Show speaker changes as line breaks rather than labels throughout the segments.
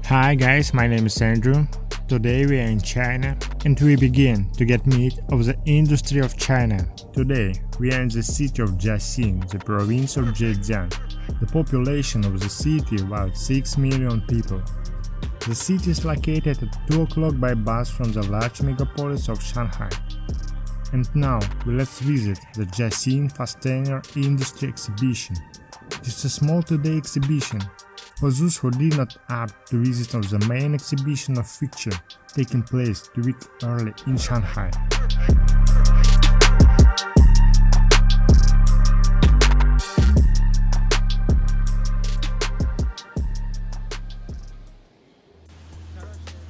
Hi guys, my name is Andrew. Today we are in China and we begin to get meat of the industry of China. Today we are in the city of Jiaxing, the province of Zhejiang. The population of the city about 6 million people. The city is located at 2 o'clock by bus from the large megapolis of Shanghai. And now let's visit the Jiaxing Fastener Industry Exhibition. It is a small two-day exhibition for those who did not opt to visit of the main exhibition of fixture taking place 2 weeks early in Shanghai.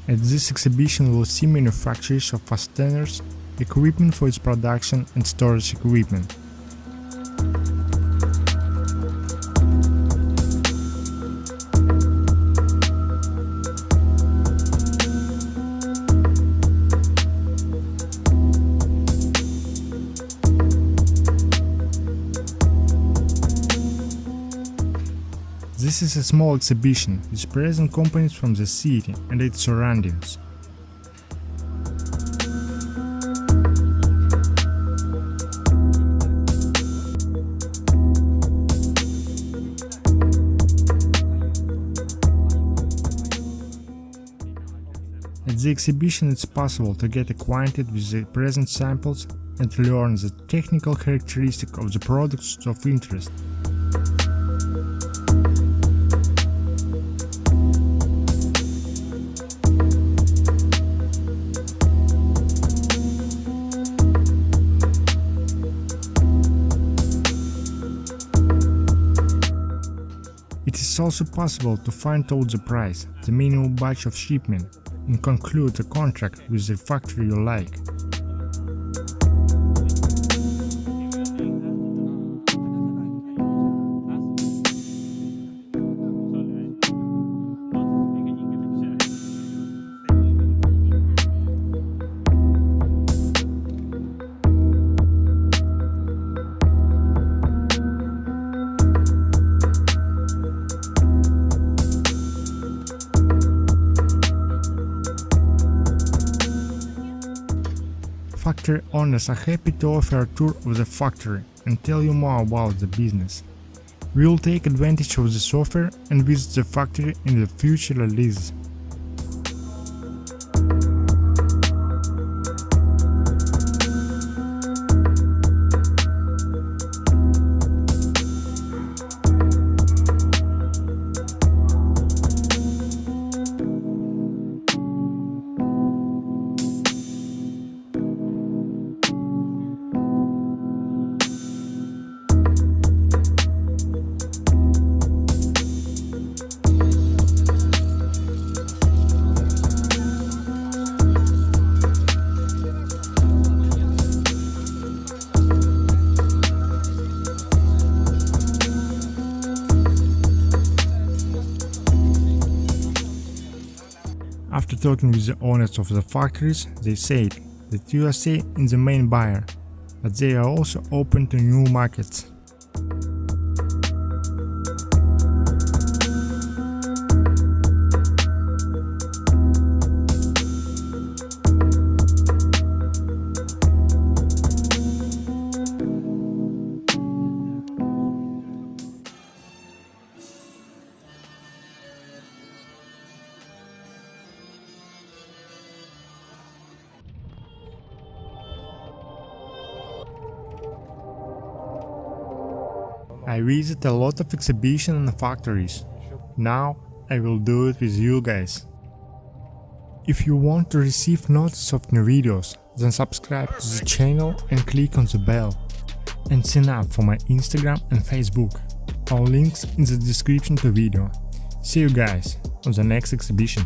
At this exhibition we will see manufacturers of fasteners, equipment for its production and storage equipment. This is a small exhibition which presents companies from the city and its surroundings. At the exhibition it's possible to get acquainted with the present samples and learn the technical characteristics of the products of interest. It is also possible to find out the price, the minimum batch of shipment, and conclude a contract with the factory you like. Factory owners are happy to offer a tour of the factory and tell you more about the business. We will take advantage of this offer and visit the factory in the future release. After talking with the owners of the factories, they said that USA is the main buyer, but they are also open to new markets. I visit a lot of exhibitions and factories. Now I will do it with you guys. If you want to receive notice of new videos, then subscribe to the channel and click on the bell. And sign up for my Instagram and Facebook. All links in the description to video. See you guys on the next exhibition.